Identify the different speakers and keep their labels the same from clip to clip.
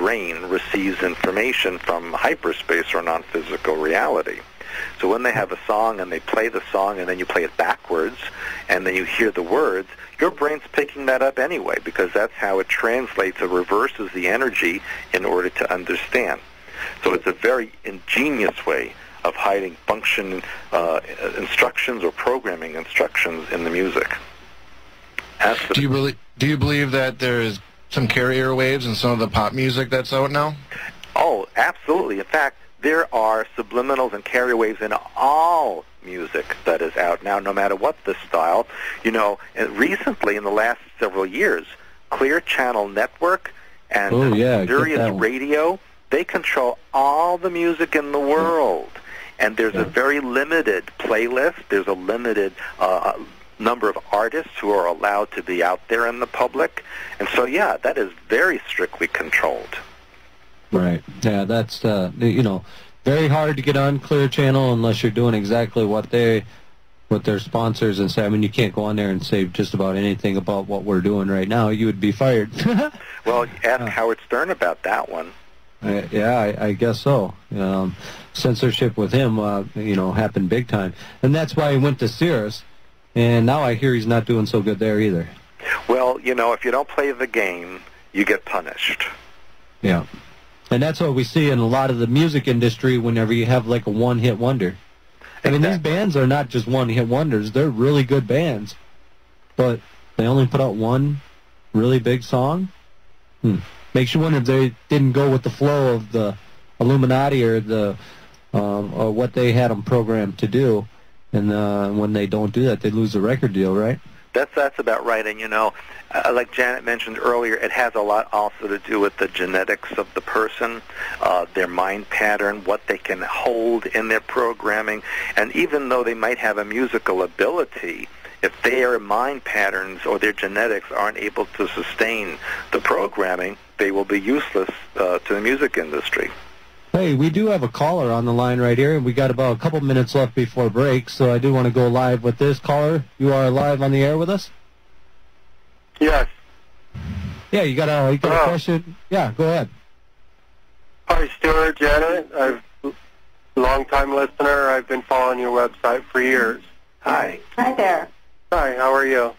Speaker 1: brain receives information from hyperspace or non-physical reality. So when they have a song and they play the song and then you play it backwards and then you hear the words, your brain's picking that up anyway because that's how it translates or reverses the energy in order to understand. So it's a very ingenious way of hiding function instructions or programming instructions in the music.
Speaker 2: Do you believe that there is some carrier waves in some of the pop music that's out now? Oh, absolutely. In fact, there are subliminals and carrier waves in all music that is out now, no matter what the style. You know, recently, in the last several years, Clear Channel Network and Sirius Radio, they control all the music in the world. And there's a very limited playlist. There's a limited number of artists who are allowed to be out there in the public. And so, yeah, that is very strictly controlled.
Speaker 3: Right. Yeah, that's, you know, very hard to get on Clear Channel unless you're doing exactly what their sponsors and say. I mean, you can't go on there and say just about anything about what we're doing right now. You would be fired.
Speaker 1: Well, ask Howard Stern about that one.
Speaker 3: Yeah, I guess so. Censorship with him, you know, happened big time. And that's why he went to Sirius. And now I hear he's not doing so good there either.
Speaker 1: Well, you know, if you don't play the game, you get punished.
Speaker 3: Yeah. And that's what we see in a lot of the music industry whenever you have like a one-hit wonder. I mean, these bands are not just one-hit wonders. They're really good bands. But they only put out one really big song. Makes you wonder if they didn't go with the flow of the Illuminati or the or what they had them programmed to do. And when they don't do that, they lose the record deal, right?
Speaker 1: That's about right. And, you know, like Janet mentioned earlier, it has a lot also to do with the genetics of the person, their mind pattern, what they can hold in their programming. And even though they might have a musical ability, if their mind patterns or their genetics aren't able to sustain the programming, they will be useless to the music industry.
Speaker 3: Hey, we do have a caller on the line right here, and we got about a couple minutes left before break, so I do want to go live with this caller. You are live on the air with us?
Speaker 4: Yes.
Speaker 3: Yeah, you got a question? Yeah, go ahead.
Speaker 4: Hi, Stewart, Janet. I'm a long-time listener. I've been following your website for years.
Speaker 1: Hi.
Speaker 5: Hi there.
Speaker 4: Hi, how are you?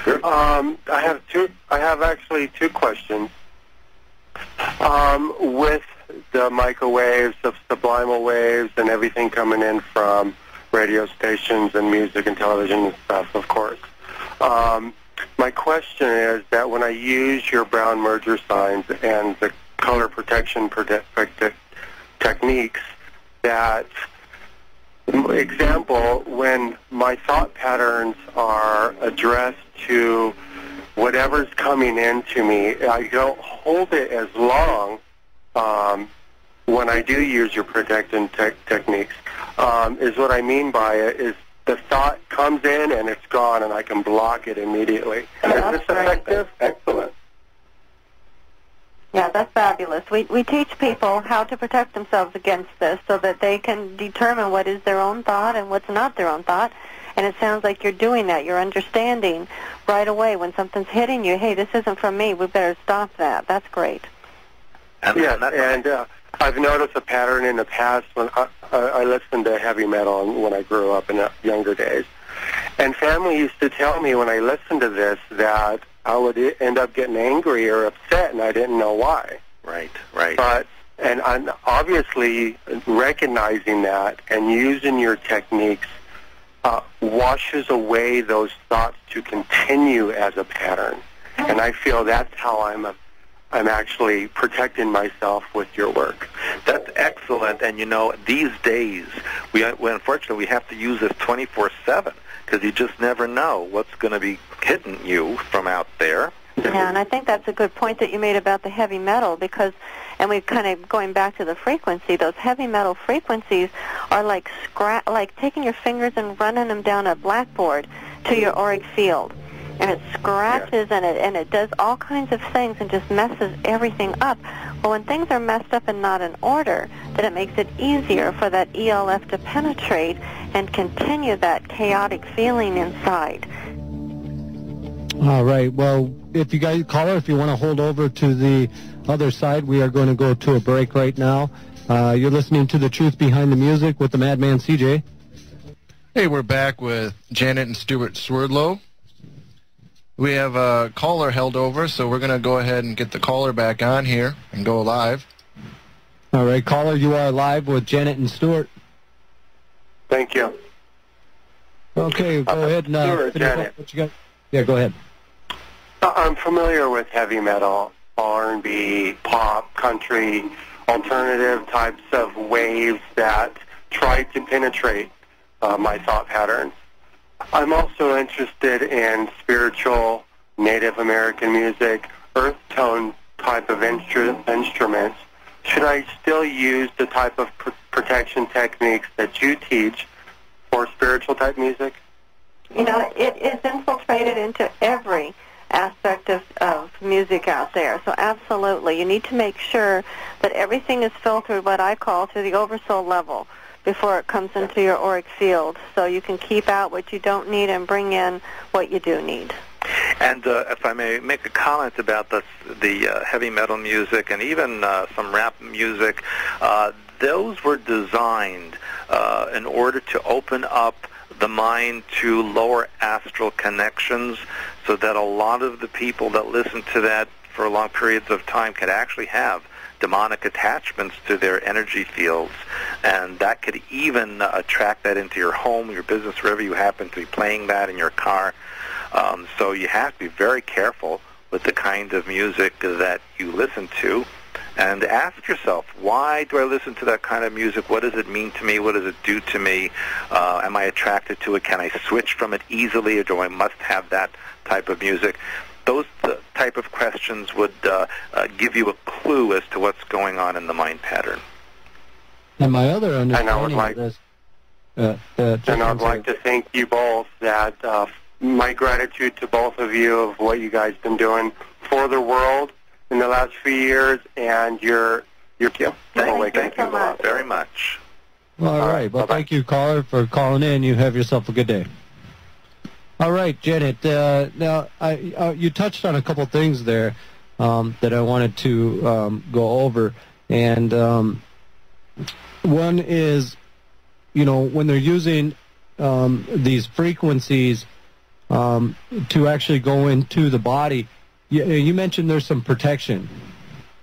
Speaker 1: Sure.
Speaker 4: I have actually two questions. With the microwaves, the subliminal waves, and everything coming in from radio stations and music and television and stuff, of course. My question is that when I use your brown merger signs and the color protection techniques, that, example, when my thought patterns are addressed to whatever's coming into me, I don't hold it as long when I do use your protecting techniques. Is what I mean by it is the thought comes in and it's gone and I can block it immediately. Is this effective? Excellent.
Speaker 5: Yeah, that's fabulous. We teach people how to protect themselves against this so that they can determine what is their own thought and what's not their own thought. And it sounds like you're doing that. You're understanding right away when something's hitting you, hey, this isn't from me. We better stop that. That's great.
Speaker 4: Yes, and I've noticed a pattern in the past when I listened to heavy metal when I grew up in the younger days. And family used to tell me when I listened to this that I would end up getting angry or upset, and I didn't know why.
Speaker 1: Right.
Speaker 4: But and I'm obviously recognizing that and using your techniques washes away those thoughts to continue as a pattern. And I feel that's how I'm actually protecting myself with your work.
Speaker 1: That's excellent. And, you know, these days, we unfortunately, we have to use this 24/7 because you just never know what's going to be hitting you from out there.
Speaker 5: Yeah, and I think that's a good point that you made about the heavy metal because, and we're kind of going back to the frequency, those heavy metal frequencies are like taking your fingers and running them down a blackboard to your auric field. And it scratches and it does all kinds of things and just messes everything up. Well, when things are messed up and not in order, then it makes it easier for that ELF to penetrate and continue that chaotic feeling inside.
Speaker 3: All right. Well, if you guys, caller, if you want to hold over to the other side, we are going to go to a break right now. You're listening to The Truth Behind the Music with the Madman CJ.
Speaker 2: Hey, we're back with Janet and Stewart Swerdlow. We have a caller held over, so we're going to go ahead and get the caller back on here and go live.
Speaker 3: All right, caller, you are live with Janet and Stewart.
Speaker 4: Thank you.
Speaker 3: Okay, go ahead and
Speaker 4: Stewart, Janet.
Speaker 3: What you got? Yeah, go ahead.
Speaker 4: I'm familiar with heavy metal, R&B, pop, country, alternative types of waves that try to penetrate my thought patterns. I'm also interested in spiritual Native American music, earth tone type of instruments. Should I still use the type of protection techniques that you teach for spiritual type music?
Speaker 5: You know, it is infiltrated into every aspect of music out there. So absolutely, you need to make sure that everything is filtered, what I call, to the oversoul level before it comes into your auric field, so you can keep out what you don't need and bring in what you do need.
Speaker 1: And if I may make a comment about the heavy metal music and even some rap music, those were designed in order to open up the mind to lower astral connections, so that a lot of the people that listen to that for long periods of time could actually have demonic attachments to their energy fields, and that could even attract that into your home, your business, wherever you happen to be playing that, in your car. So you have to be very careful with the kind of music that you listen to, and ask yourself, why do I listen to that kind of music? What does it mean to me? What does it do to me? Am I attracted to it? Can I switch from it easily, or do I must have that type of music? Those type of questions would give you a clue as to what's going on in the mind pattern.
Speaker 3: And my other understanding of this...
Speaker 4: and I'd like to thank you both. That my gratitude to both of you of what you guys been doing for the world in the last few years, and your
Speaker 1: Thank you very much.
Speaker 3: All right. Well, thank you, caller, for calling in. You have yourself a good day. All right, Janet. Now, you touched on a couple things there that I wanted to go over, and one is, when they're using these frequencies to actually go into the body. You mentioned there's some protection.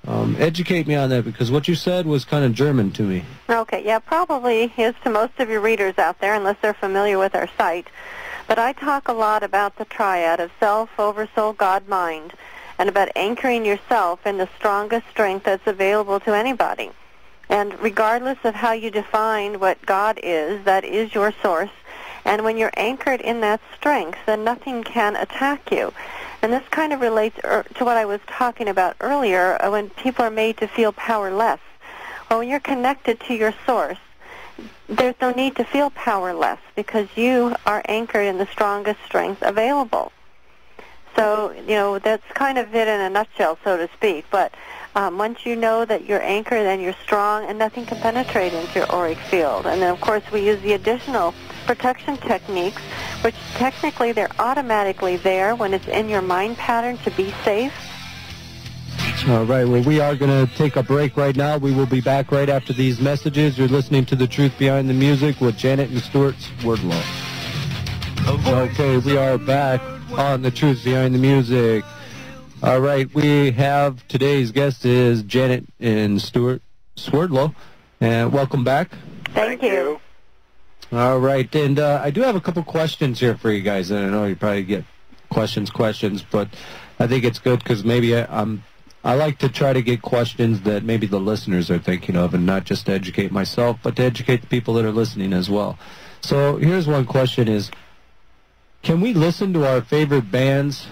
Speaker 3: Educate me on that, because what you said was kind of German to me.
Speaker 5: Okay, yeah, probably is to most of your readers out there, unless they're familiar with our site. But I talk a lot about the triad of self, oversoul, God, mind, and about anchoring yourself in the strongest strength that's available to anybody. And regardless of how you define what God is, that is your source. And when you're anchored in that strength, then nothing can attack you. And this kind of relates to what I was talking about earlier, when people are made to feel powerless. Well, when you're connected to your source, there's no need to feel powerless, because you are anchored in the strongest strength available. So, that's kind of it in a nutshell, so to speak. But once you know that you're anchored and you're strong, and nothing can penetrate into your auric field. And then, of course, we use the additional protection techniques, which technically they're automatically there when it's in your mind pattern to be safe.
Speaker 3: All right, well, we are going to take a break right now. We will be back right after these messages. You're listening to The Truth Behind the Music with Janet and Stewart Swerdlow. Okay, we are back on The Truth Behind the Music. All right, we have today's guest is Janet and Stewart Swerdlow, and welcome back.
Speaker 5: Thank you.
Speaker 3: All right, and I do have a couple questions here for you guys, and I know you probably get questions, but I think it's good because maybe I like to try to get questions that maybe the listeners are thinking of, and not just to educate myself, but to educate the people that are listening as well. So here's one question is, can we listen to our favorite bands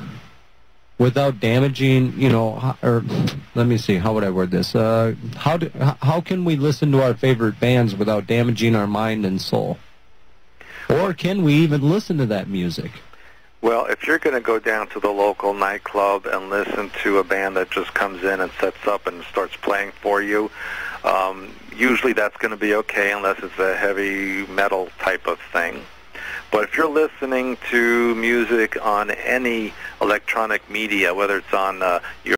Speaker 3: without damaging, or let me see, how would I word this? How can we listen to our favorite bands without damaging our mind and soul? Or can we even listen to that music?
Speaker 1: Well, if you're going to go down to the local nightclub and listen to a band that just comes in and sets up and starts playing for you, usually that's going to be okay unless it's a heavy metal type of thing. But if you're listening to music on any electronic media, whether it's on your